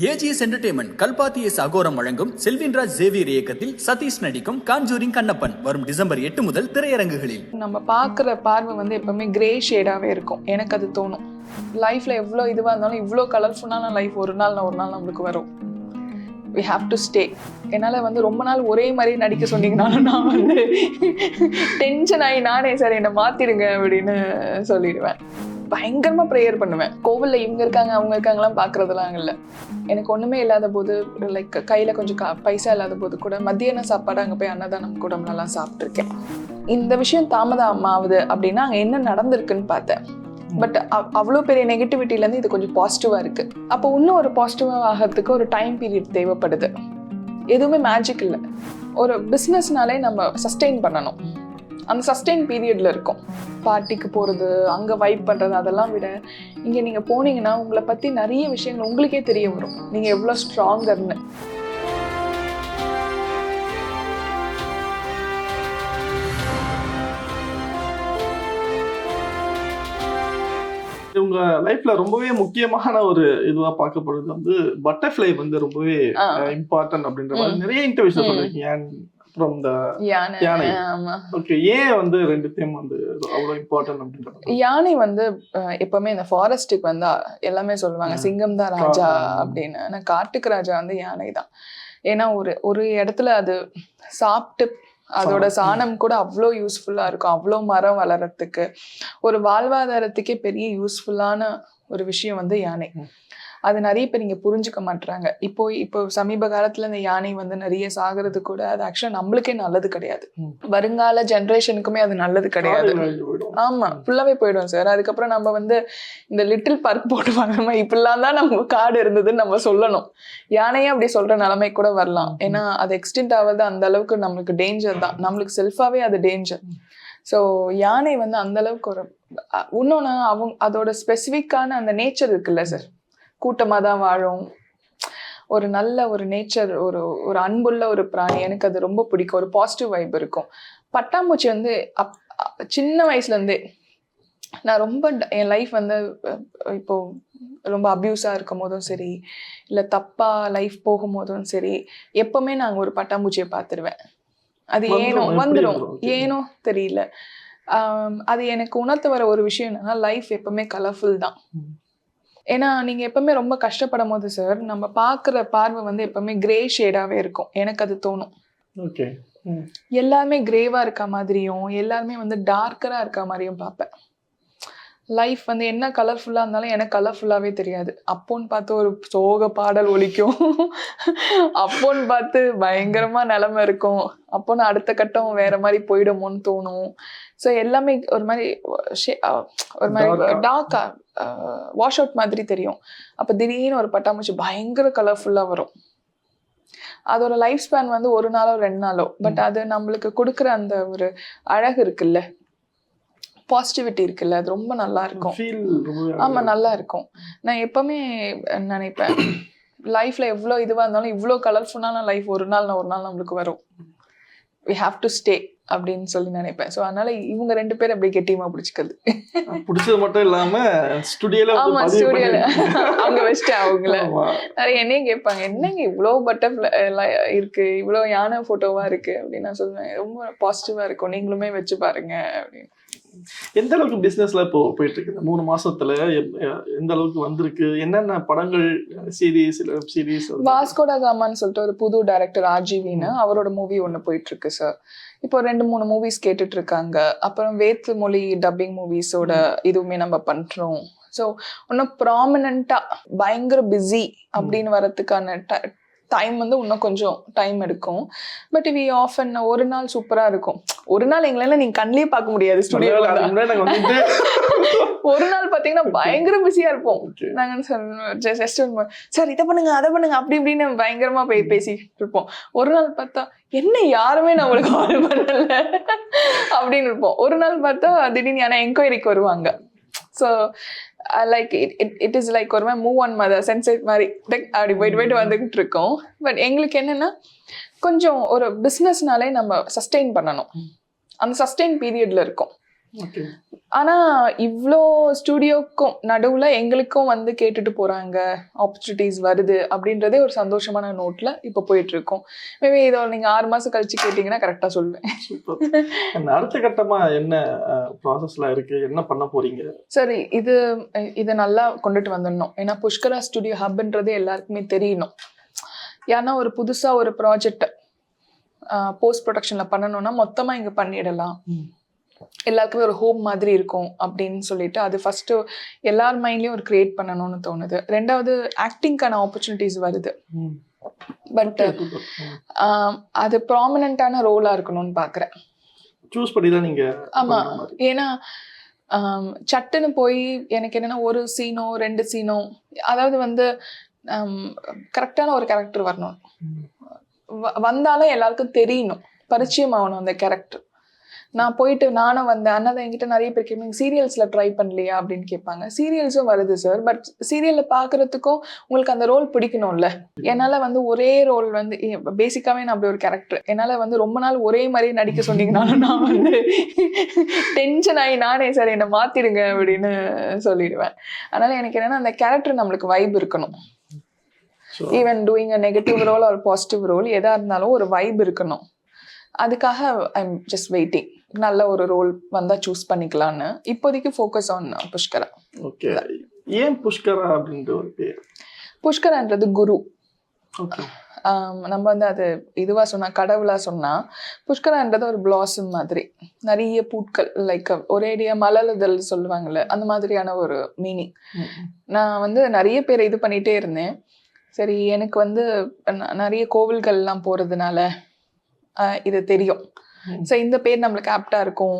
AGS entertainment Kalpathi S அகோரம் வழங்கும் Selvinraj Xavier இயக்கத்தில் சதீஷ் நடிக்கும் காஞ்சூரிங் கண்ணப்பன் வரும் டிசம்பர் 8 முதல் திரையரங்குகளில். நம்ம பார்க்குற பார்வை வந்து எப்பவுமே கிரே ஷேடாகவே இருக்கும். எனக்கு அது தோணும். லைஃப்பில் எவ்வளோ இதுவாக இருந்தாலும் இவ்வளோ கலர்ஃபுல்லான லைஃப் ஒரு நாள் நம்மளுக்கு வரும். We have to stay. என்னால் வந்து ரொம்ப நாள் ஒரே மாதிரி நடிக்க சொன்னீங்கனாலும் நான் வந்து டென்ஷன் ஆகி நானே சார் என்னை மாற்றிடுங்க அப்படின்னு சொல்லிடுவேன். பயங்கரமாக ப்ரேயர் பண்ணுவேன். கோவிலில் இவங்க இருக்காங்க அவங்க இருக்காங்கலாம் பார்க்குறதுலாம் இல்லை. எனக்கு ஒன்றுமே இல்லாத போது, லைக் கையில் கொஞ்சம் பைசா இல்லாத போது கூட மத்தியான சாப்பாடு அங்கே போய் அன்னதானம் கூடம்லாம் சாப்பிட்ருக்கேன். இந்த விஷயம் தாமதம் ஆகுது அப்படின்னா அங்கே என்ன நடந்திருக்குன்னு பார்த்தேன். பட் அவ்வளோ பெரிய நெகட்டிவிட்டிலேருந்து இது கொஞ்சம் பாசிட்டிவாக இருக்குது. அப்போ இன்னும் ஒரு பாசிட்டிவாக ஆகிறதுக்கு ஒரு டைம் பீரியட் தேவைப்படுது. எதுவுமே மேஜிக் இல்லை. ஒரு பிஸ்னஸ்னாலே நம்ம சஸ்டெயின் பண்ணணும். அந்த சஸ்டெயின் பீரியடில் இருக்கும். பார்ட்டிக்கு போகிறது, அங்கே வைப் பண்ணுறது, அதெல்லாம் விட இங்கே நீங்கள் போனீங்கன்னா உங்களை பற்றி நிறைய விஷயங்கள் உங்களுக்கே தெரிய வரும். நீங்கள் எவ்வளோ ஸ்ட்ராங்கர்னு. உங்க லைஃப்ல ரொம்பவே முக்கியமான ஒரு இதுவா பார்க்கப்படுறது வந்து பட்டர்ஃப்ளை வந்து ரொம்பவே இம்பார்ட்டன்ட் அப்படின்ற மாதிரி நிறைய இன்டர்வியூஸ் சொல்லிருக்கீங்க. ஃப்ரம் த யானை. ஓகே, ஏன் வந்து ரெண்டுத்தையும் வந்து அவ்வளவு இம்பார்ட்டன்ட் அப்படின்றது? யானை வந்து எப்பவுமே இந்த ஃபாரஸ்ட்டுக்கு வந்தா எல்லாமே சொல்லுவாங்க சிங்கம் தான் ராஜா அப்படின்னு. ஆனா காட்டுக்கு ராஜா வந்து யானை தான். ஏன்னா ஒரு இடத்துல அது சாப்பிட்டு அதோட சாணம் கூட அவ்வளோ யூஸ்ஃபுல்லாக இருக்கும். அவ்வளோ மரம் வளர்கிறதுக்கு, ஒரு வாழ்வாதாரத்துக்கே பெரிய யூஸ்ஃபுல்லான ஒரு விஷயம் வந்து யானை. அது நிறைய பேர் இங்கே புரிஞ்சுக்க மாட்டுறாங்க. இப்போ சமீப காலத்தில் இந்த யானை வந்து நிறைய சாகிறது கூட அது ஆக்சுவலாக நம்மளுக்கே நல்லது கிடையாது. வருங்கால ஜென்ரேஷனுக்குமே அது நல்லது கிடையாது. ஆமாம், ஃபுல்லாகவே போயிடும் சார். அதுக்கப்புறம் நம்ம வந்து இந்த லிட்டில் பார்க் போட்டுவாங்க, இப்படிலாம் தான் நம்ம காடு இருந்ததுன்னு நம்ம சொல்லணும். யானையே அப்படி சொல்கிற நிலைமை கூட வரலாம். ஏன்னா அது எக்ஸ்டெண்ட் ஆகுது அந்த அளவுக்கு நம்மளுக்கு டேஞ்சர் தான். நம்மளுக்கு செல்ஃபாகவே அது டேஞ்சர். ஸோ யானை வந்து அந்த அளவுக்கு ஒரு இன்னொன்று அதோட ஸ்பெசிஃபிக்கான அந்த நேச்சர் இருக்குல்ல சார், கூட்டமாக தான் வாழும். ஒரு நல்ல ஒரு நேச்சர், ஒரு அன்புள்ள ஒரு பிராணி. எனக்கு அது ரொம்ப பிடிக்கும். ஒரு பாசிட்டிவ் வைப் இருக்கும். பட்டாம்பூச்சி வந்து சின்ன வயசுலேருந்தே நான் ரொம்ப என் லைஃப் வந்து இப்போ ரொம்ப அப்யூஸாக இருக்கும் போதும் சரி, இல்லை தப்பாக லைஃப் போகும்போதும் சரி, எப்பவுமே நாங்கள் ஒரு பட்டாம்பூச்சியை பார்த்துருவேன். அது ஏனோ தெரியல. அது எனக்கு உணர்த்து வர ஒரு விஷயம் என்னன்னா, லைஃப் எப்பவுமே கலர்ஃபுல் தான். ஏன்னா நீங்கள் எப்பவுமே ரொம்ப கஷ்டப்படும் போது சார், நம்ம பார்க்குற பார்வை வந்து எப்பவுமே கிரே ஷேடாகவே இருக்கும். எனக்கு அது தோணும். ஓகே, எல்லாருமே கிரேவாக இருக்க மாதிரியும் எல்லாருமே வந்து டார்க்கராக இருக்க மாதிரியும் பார்ப்பேன். லைஃப் வந்து என்ன கலர்ஃபுல்லாக இருந்தாலும் எனக்கு கலர்ஃபுல்லாகவே தெரியாது. அப்போன்னு பார்த்து ஒரு சோக பாடல் ஒலிக்கும், அப்போன்னு பார்த்து பயங்கரமாக நிலமை இருக்கும், அப்போன்னு அடுத்த கட்டம் வேற மாதிரி போயிடுமோன்னு தோணும். ஸோ எல்லாமே ஒரு மாதிரி டார்க்கா வாஷ் அவுட் மாதிரி தெரியும். அப்போ திடீர்னு ஒரு பட்டாம்பூச்சி பயங்கர கலர்ஃபுல்லாக வரும். அதோட லைஃப் ஸ்பேன் வந்து 1 நாளோ 2 நாளோ, பட் அது நம்மளுக்கு கொடுக்குற அந்த ஒரு அழகு இருக்குல்ல, பாசிட்டிவிட்டி இருக்குல்ல, அது ரொம்ப நல்லா இருக்கும். ஆமாம், நல்லா இருக்கும். நான் எப்பவுமே நினைப்பேன், லைஃப்பில் எவ்வளோ இதுவாக இருந்தாலும் இவ்வளோ கலர்ஃபுல்லான லைஃப் ஒரு நாள் நம்மளுக்கு வரும். வி ஹாவ் டு ஸ்டே அப்படின்னு சொல்லி நினைப்பேன். ஸோ அதனால இவங்க 2 பேரும் அப்படி கெட்டியமாக பிடிச்சிக்கிறது. பிடிச்சது மட்டும் இல்லாமல் ஸ்டுடியோல அவங்க வச்சுட்டு அவங்கள நிறைய என்னையும் கேட்பாங்க, என்னங்க இவ்வளோ பட்டர்ஃப்ளை இருக்கு, இவ்வளோ யானை ஃபோட்டோவாக இருக்கு அப்படின்னு நான் சொல்லுவேன். ரொம்ப பாசிட்டிவாக இருக்கும், நீங்களுமே வச்சு பாருங்க அப்படின்னு. எந்த அளவுக்கு பிசினஸ்ல இப்போ போயிட்டு இருக்கு? 3 மாசத்துல எந்த அளவுக்கு வந்திருக்கு? என்னென்ன படங்கள், சீரீஸ், வெப் சீரீஸ்? வாஸ்கோடா காமான்னு சொல்லிட்டு ஒரு புது டைரக்டர் ஆர்ஜிவின்னு அவரோட மூவி ஒன்று போயிட்டு இருக்கு சார். இப்போ 2-3 மூவிஸ் கேட்டுட்டு இருக்காங்க. அப்புறம் வேற்று மொழி டப்பிங் மூவிஸோட இதுவுமே நம்ம பண்றோம். ஸோ இன்னும் ப்ராமினண்டா பயங்கர பிஸி அப்படின்னு வரதுக்கான டைம் வந்து இன்னும் கொஞ்சம் டைம் எடுக்கும். பட் வி ஆஃபன் ஒரு நாள் சூப்பராக இருக்கும். ஒரு நாள் எங்களால நீங்கள் கண்ணிலே பார்க்க முடியாது ஸ்டுடியோவில். ஒரு நாள் பார்த்தீங்கன்னா பயங்கர பிஸியாக இருப்போம். நாங்கள் ஜஸ்ட் சார் இதை பண்ணுங்க அதை பண்ணுங்க அப்படி இப்படின்னு பயங்கரமாக பேசிட்டு இருப்போம். ஒரு நாள் பார்த்தா என்ன யாருமே நம்மளுக்கு கால் பண்ணல அப்படின்னு இருப்போம். ஒரு நாள் பார்த்தா திடீர்னு ஏன்னா என்கொயரிக்கு வருவாங்க. So like it is like ஒரு மாதிரி மூவ் ஆன் மதர் சென்சேட் மாதிரி அப்படி போயிட்டு வந்துக்கிட்டு இருக்கோம். பட் எங்களுக்கு என்னென்னா, கொஞ்சம் ஒரு பிஸ்னஸ்னாலே நம்ம சஸ்டெயின் பண்ணணும். அந்த சஸ்டெயின் பீரியடில் இருக்கும். ஆனா இவ்வளோ ஸ்டுடியோக்கும் நடுவுல எங்களுக்கும் வந்து கேட்டுட்டு போறாங்க, ஆப்பர்ச்சுனிட்டிஸ் வருது அப்படின்றதே ஒரு சந்தோஷமான நோட்ல இப்ப போயிட்டு இருக்கோம். மேபி இதை நீங்க 6 மாசம் கழிச்சு கேட்டீங்கன்னா கரெக்டா சொல்லுவேன். அடுத்த கட்டமா என்ன ப்ராசஸ்ல இருக்கு, என்ன பண்ண போறீங்க? சரி, இதை நல்லா கொண்டுட்டு வந்துடணும். ஏன்னா புஷ்கரா ஸ்டுடியோ ஹப்ன்றது எல்லாருக்குமே தெரியணும். ஏன்னா ஒரு புதுசா ஒரு ப்ராஜெக்ட் போஸ்ட் ப்ரொடக்ஷன்ல பண்ணணும்னா மொத்தமா இங்க பண்ணிடலாம், எல்லாருக்குமே ஒரு ஹோம் மாதிரி இருக்கும் அப்படின்னு சொல்லிட்டு அது ஃபர்ஸ்ட் எல்லார் மைண்ட்லயும் ஒரு கிரியேட் பண்ணணும்னு தோணுது. ரெண்டாவது ஆக்டிங்கான ஆப்பர்ச்சுனிட்டிஸ் வருது, பட் அது ப்ராமினன்டான ரோலா இருக்கணும்னு பாக்குறேன். சூஸ் பண்ணி தான் நீங்க. ஆமா, ஏன்னா சட்டுன்னு போய் எனக்கு என்னன்னா ஒரு சீனோ 2 சீனோ, அதாவது வந்து கரெக்டான ஒரு கேரக்டர் வரணும், வந்தாலும் எல்லாருக்கும் தெரியணும், பரிச்சயம் ஆகணும் அந்த கேரக்டர். நான் போயிட்டு நானும் வந்தேன், அண்ணா என்கிட்ட நிறைய பேர் கேட்பாங்க சீரியல்ஸ்ல ட்ரை பண்ணலையா அப்படின்னு கேட்பாங்க. சீரியல்ஸும் வருது சார், பட் சீரியல்ல பாக்குறதுக்கும் உங்களுக்கு அந்த ரோல் பிடிக்கணும்ல. என்னால வந்து ஒரே ரோல் வந்து பேசிக்காவே நான் அப்படி ஒரு கேரக்டர், என்னால வந்து ரொம்ப நாள் ஒரே மாதிரி நடிக்க சொன்னீங்கனாலும் நான் வந்து டென்ஷன் ஆகி நானே சார் என்னை மாத்திடுங்க அப்படின்னு சொல்லிடுவேன். அதனால எனக்கு என்னன்னா அந்த கேரக்டர் நம்மளுக்கு வைப் இருக்கணும். Even doing a negative role or positive role எதா இருந்தாலும் ஒரு வைப் இருக்கணும். அதுக்காக ஐ எம் ஜஸ்ட் வெயிட்டிங், நல்ல ஒரு ரோல் வந்தா சூஸ் பண்ணிக்கலாம்னு. இப்போதைக்கு ஃபோக்கஸ் ஆன் புஷ்கரா. ஓகே, ஏன் புஷ்கரா அப்படின்ற ஒரு பேர்? புஷ்கரான்றது குரு. நம்ம வந்து அது இதுவா சொன்னா, கடவுளா சொன்னா, புஷ்கரான்றது ஒரு பிளாசம் மாதிரி, நிறைய பூட்கள், லைக் ஒரேடியா மலருதல் சொல்லுவாங்கல்ல, அந்த மாதிரியான ஒரு மீனிங். நான் வந்து நிறைய பேர் இது பண்ணிட்டே இருந்தேன். சரி, எனக்கு வந்து நிறைய கோவில்கள்லாம் போறதுனால இது தெரியும், ஸோ இந்த பேர் நம்மளுக்கு ஆப்டா இருக்கும்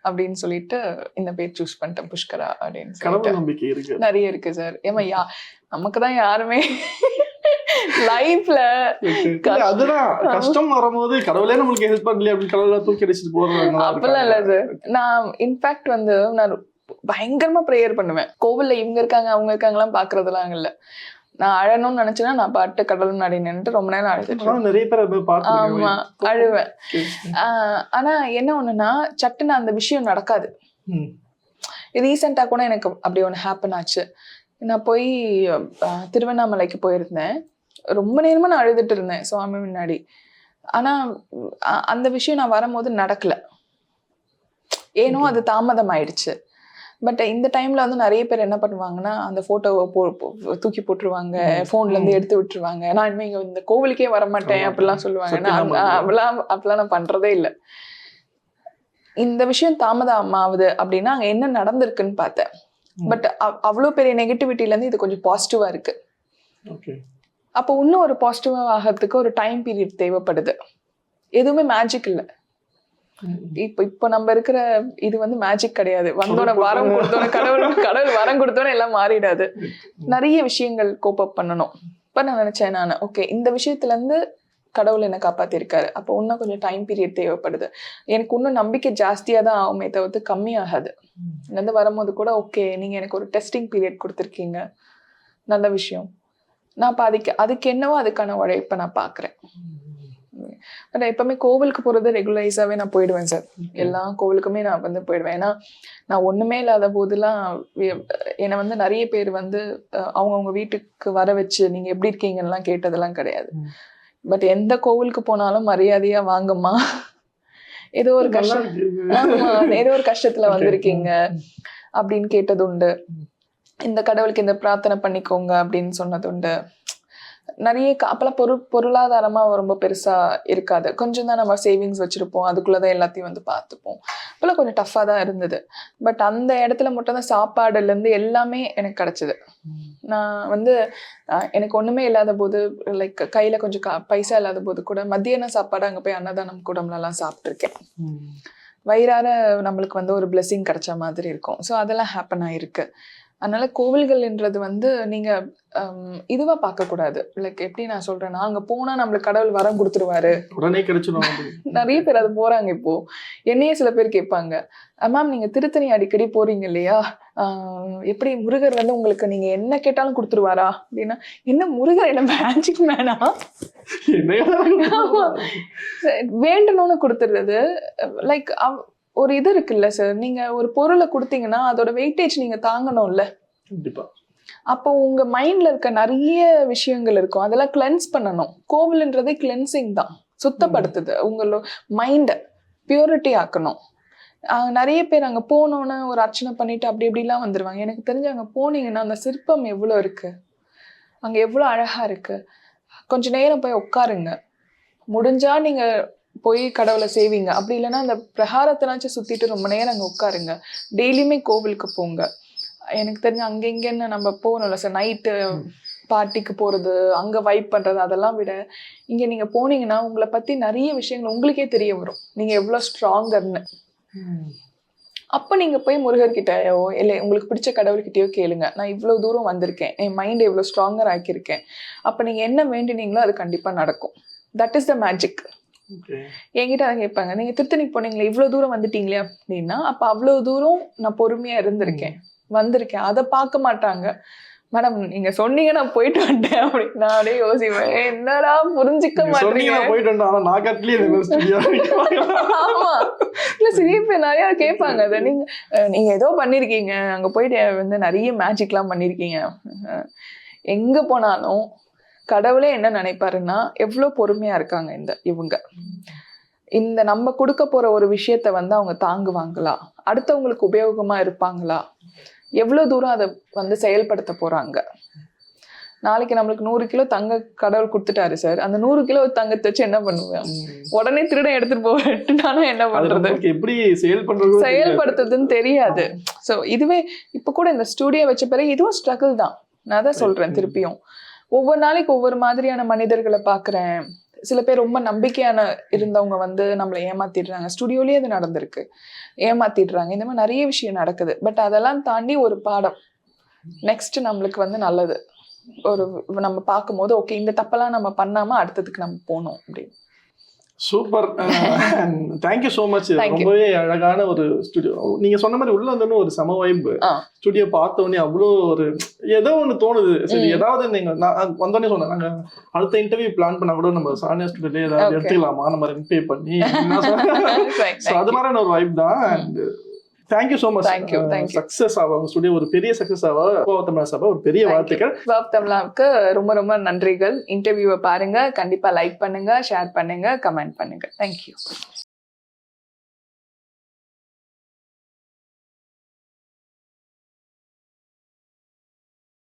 அப்படின்னு சொல்லிட்டு இந்த பேர் சூஸ் பண்ணிட்டேன், புஷ்கரா அப்படின்னு சொல்லிட்டு. நிறைய இருக்கு சார். ஏமா நமக்கு தான் யாருமே லைஃப்ல அதுதான் கஷ்டம் வரும்போது கடவுளே நம்மளுக்கு ஹெல்ப் பண்ணல அப்படின்னு கடவுளை தூக்கி அடிச்சுட்டு போறாங்க. அப்பெல்லாம் இல்ல சார். நான் இன்ஃபேக்ட் வந்து நான் பயங்கரமா ப்ரேயர் பண்ணுவேன். கோவில்ல இவங்க இருக்காங்க அவங்க இருக்காங்கலாம் பாக்குறதுலாம் இல்ல. நான் அழணும்னு நினைச்சேன்னா நான் பாட்டு கடவுள் முன்னாடி நின்று ரொம்ப நேரம் அழுதுட்டு நிறைய பேர். ஆமா, அழுவேன். ஆனா என்ன ஒண்ணுன்னா, சட்டுன்னு அந்த விஷயம் நடக்காது. ரீசெண்டா கூட எனக்கு அப்படி ஒண்ணு ஹேப்பன் ஆச்சு. நான் போய் திருவண்ணாமலைக்கு போயிருந்தேன். ரொம்ப நேரமா நான் அழுதுட்டு இருந்தேன் சுவாமி முன்னாடி. ஆனா அந்த விஷயம் நான் வரும்போது நடக்கல, ஏனோ அது தாமதம் ஆயிடுச்சு. பட் இந்த டைம்ல வந்து நிறைய பேர் என்ன பண்ணுவாங்கன்னா, அந்த போட்டோவை தூக்கி போட்டுருவாங்க, போன்ல இருந்து எடுத்து விட்டுருவாங்க. நான் இனிமே இங்க இந்த கோவிலுக்கே வரமாட்டேன் அப்படிலாம் சொல்லுவாங்க. அப்படிலாம் நான் பண்றதே இல்லை. இந்த விஷயம் தாமதம் ஆகுது அப்படின்னா அங்க என்ன நடந்திருக்குன்னு பார்த்தேன். பட் அவ்வளவு பெரிய நெகட்டிவிட்டில இருந்து இது கொஞ்சம் பாசிட்டிவா இருக்கு. அப்போ இன்னும் ஒரு பாசிட்டிவா ஆகிறதுக்கு ஒரு டைம் பீரியட் தேவைப்படுது. எதுவுமே மேஜிக் இல்லை. இப்போ நம்ம இருக்கிற இது வந்து மேஜிக் கிடையாது. வந்தோட வரம் கொடுத்தோட கடவுள் வரம் கொடுத்தோட எல்லாம் மாறிடாது. நிறைய விஷயங்கள் கோப் அப் பண்ணணும். இப்ப நான் நினைச்சேன், நான் ஓகே இந்த விஷயத்துல இருந்து கடவுள் என்னை காப்பாத்திருக்காரு, அப்போ இன்னும் கொஞ்சம் டைம் பீரியட் தேவைப்படுது. எனக்கு இன்னும் நம்பிக்கை ஜாஸ்தியா தான் ஆகுமே தவிர்த்து கம்மியாகாது. இருந்து வரும்போது கூட ஓகே நீங்க எனக்கு ஒரு டெஸ்டிங் பீரியட் கொடுத்துருக்கீங்க, நல்ல விஷயம். நான் அதுக்கு என்னவோ அதுக்கான உழைப்பை நான் பாக்குறேன். பட் எப்பவுமே கோவிலுக்கு போறது ரெகுலரைஸாவே நான் போயிடுவேன் சார். எல்லா கோவிலுக்குமே நான் வந்து போயிடுவேன். ஏன்னா நான் ஒண்ணுமே இல்லாத போதெல்லாம் என்னை வந்து நிறைய பேர் வந்து அவங்கவுங்க வீட்டுக்கு வர வச்சு நீங்க எப்படி இருக்கீங்கன்னு கேட்டதெல்லாம் கிடையாது. பட் எந்த கோவிலுக்கு போனாலும் மரியாதையா வாங்கம்மா, ஏதோ ஒரு கஷ்டத்துல வந்திருக்கீங்க அப்படின்னு கேட்டது உண்டு. இந்த கடவுளுக்கு இந்த பிரார்த்தனை பண்ணிக்கோங்க அப்படின்னு சொன்னது உண்டு. நிறைய அப்பெல்லாம் பொருளாதாரமா ரொம்ப பெருசா இருக்காது. கொஞ்சம் தான் நம்ம சேவிங்ஸ் வச்சிருப்போம், அதுக்குள்ளதான் எல்லாத்தையும் வந்து பார்த்துப்போம். அப்பெல்லாம் கொஞ்சம் டஃபா தான் இருந்தது. பட் அந்த இடத்துல மட்டும் தான் சாப்பாடுல இருந்து எல்லாமே எனக்கு கிடைச்சது. நான் வந்து எனக்கு ஒண்ணுமே இல்லாத போது, லைக் கையில கொஞ்சம் பைசா இல்லாத போது கூட மத்தியான சாப்பாடு அங்க போய் அன்னதானம் கூடம்ல எல்லாம் சாப்பிட்டுருக்கேன். வயிறார நம்மளுக்கு வந்து ஒரு பிளெஸிங் கிடைச்ச மாதிரி இருக்கும். ஸோ அதெல்லாம் ஹேப்பன் ஆயிருக்கு. அதனால கோவில்கள்ன்றது வந்து நீங்க இதுவா பார்க்க கூடாது. லைக் எப்படி நான் சொல்றேன்னா, அங்க போனா நம்மளுக்கு கடவுள் வரம் கொடுத்துருவாரு, உடனே கிடைச்சிடும். நிறைய பேர் அது போறாங்க. இப்போ என்னையே சில பேர் கேட்பாங்க, மேம் நீங்க திருத்தணி அடிக்கடி போறீங்க இல்லையா, எப்படி முருகர் வந்து உங்களுக்கு நீங்க என்ன கேட்டாலும் கொடுத்துருவாரா அப்படின்னா, என்ன முருகர் என்ன மேஜிக் மேனா, வேண்டணும்னு கொடுத்துடுறது. லைக் ஒரு இது இருக்குல்ல சார், நீங்க ஒரு பொருளை கொடுத்தீங்கன்னா அதோட வெயிட்டேஜ் நீங்க தாங்கணும்ல. கண்டிப்பா. அப்போ உங்க மைண்ட்ல இருக்க நிறைய விஷயங்கள் இருக்கும், அதெல்லாம் கிளென்ஸ் பண்ணணும். கோவில்ன்றதே கிளென்சிங் தான், சுத்தப்படுத்துது. உங்களோட மைண்டை பியூரிட்டி ஆக்கணும். நிறைய பேர் அங்கே போனோன்னு ஒரு அர்ச்சனை பண்ணிட்டு அப்படி இப்படிலாம் வந்துடுவாங்க. எனக்கு தெரிஞ்சு அங்கே போனீங்கன்னா அந்த சிற்பம் எவ்வளோ இருக்கு, அங்கே எவ்வளோ அழகா இருக்கு. கொஞ்ச நேரம் போய் உட்காருங்க. முடிஞ்சா நீங்க போய் கடவுளை சேவிங்க, அப்படி இல்லைன்னா அந்த பிரகாரத்தினாச்சும் சுத்திட்டு ரொம்ப நேரம் அங்கே உட்காருங்க. டெய்லியுமே கோவிலுக்கு போங்க. எனக்கு தெரிஞ்சு அங்கே இங்கன்னு நம்ம போகணும்ல சார், நைட்டு பார்ட்டிக்கு போகிறது, அங்கே வைப் பண்ணுறது, அதெல்லாம் விட இங்கே நீங்கள் போனீங்கன்னா உங்களை பற்றி நிறைய விஷயங்கள் உங்களுக்கே தெரிய வரும், நீங்கள் எவ்வளோ ஸ்ட்ராங்கர்னு. அப்போ நீங்கள் போய் முருகர்கிட்டயோ இல்லை உங்களுக்கு பிடிச்ச கடவுள்கிட்டயோ கேளுங்க, நான் இவ்வளோ தூரம் வந்திருக்கேன், என் மைண்டை இவ்வளோ ஸ்ட்ராங்கர் ஆக்கியிருக்கேன். அப்போ நீங்கள் என்ன வேண்டினீங்களோ அது கண்டிப்பாக நடக்கும். That is the magic. என்கிட்ட அதை கேட்பாங்க, நீங்கள் திருத்தணிக்கு போனீங்களே இவ்வளோ தூரம் வந்துட்டீங்களே அப்படின்னா, அப்போ அவ்வளோ தூரம் நான் பொறுமையாக இருந்திருக்கேன், வந்திருக்கேன். அதை பார்க்க மாட்டாங்க. மேடம் நீங்க சொன்னீங்க நான் போயிட்டு வந்துட்டேன் அப்படின்னு நானே யோசிப்பேன், என்னடா புரிஞ்சுக்க மாட்டேங்க. ஆமா இல்ல சிரிப்பு நிறைய கேட்பாங்க. அதை நீங்க ஏதோ பண்ணிருக்கீங்க, அங்க போயிட்டு வந்து நிறைய மேஜிக் எல்லாம் பண்ணிருக்கீங்க. எங்க போனாலும் கடவுளே என்ன நினைப்பாருன்னா எவ்வளவு பொறுமையா இருக்காங்க இவங்க. இந்த நம்ம கொடுக்க போற ஒரு விஷயத்த வந்து அவங்க தாங்குவாங்களா, அடுத்தவங்களுக்கு உபயோகமா இருப்பாங்களா, எவ்வளவு தூரம் அதை வந்து செயல்படுத்த போறாங்க. நாளைக்கு நம்மளுக்கு 100 கிலோ தங்க கடவுள் கொடுத்துட்டாரு சார், அந்த 100 கிலோ தங்கத்தை வச்சு என்ன பண்ணுவேன்? உடனே திருட எடுத்துட்டு போட்டுட்டானா என்ன பண்றது? எப்படி செயல்படுத்துறதுன்னு தெரியாது. சோ இதுவே இப்ப கூட இந்த ஸ்டுடியோ வச்ச பிறகு இதுவும் ஸ்ட்ரகிள் தான். நான் தான் சொல்றேன் திருப்பியும், ஒவ்வொரு நாளைக்கு ஒவ்வொரு மாதிரியான மனிதர்களை பாக்குறேன். சில பேர் ரொம்ப நம்பிக்கையான இருந்தவங்க வந்து நம்மளை ஏமாத்திடுறாங்க. ஸ்டுடியோலயே அது நடந்திருக்கு, ஏமாத்திடுறாங்க. இந்த மாதிரி நிறைய விஷயம் நடக்குது. பட் அதெல்லாம் தாண்டி ஒரு பாடம், நெக்ஸ்ட் நம்மளுக்கு வந்து நல்லது ஒரு நம்ம பார்க்கும்போது ஓகே இந்த தப்பெல்லாம் நம்ம பண்ணாம அடுத்ததுக்கு நம்ம போகணும் அப்படின்னு. Super, thank you so much. ரொம்பவே அழகான ஒரு ஸ்டுடியோ. நீங்க சொன்ன மாதிரி உள்ள வந்தோன்னு ஒரு சம வைப். ஸ்டுடியோ பார்த்தோன்னே அவ்வளோ ஒரு ஏதோ ஒன்று தோணுது. சரி ஏதாவது நீங்க வந்தோடனே சொன்னேன், நாங்க அடுத்த இன்டர்வியூ பிளான் பண்ணா கூட நம்ம சானியா ஸ்டுடியோல ஏதாவது எடுத்துக்கலாமா நம்ம ரிப்பே பண்ணி, அது மாதிரியான ஒரு வைப் தான். And thank you so much. Success ஆகும் ஸ்டுடியோ, ஒரு பெரிய சக்சஸ் ஆகும் தமிழா சபா. ஒரு பெரிய வாழ்த்துக்கள். தமிழாவுக்கு ரொம்ப ரொம்ப நன்றிகள். இன்டர்வியூவை பாருங்க, கண்டிப்பா லைக் பண்ணுங்க, ஷேர் பண்ணுங்க, கமெண்ட் பண்ணுங்க. தேங்க்யூ.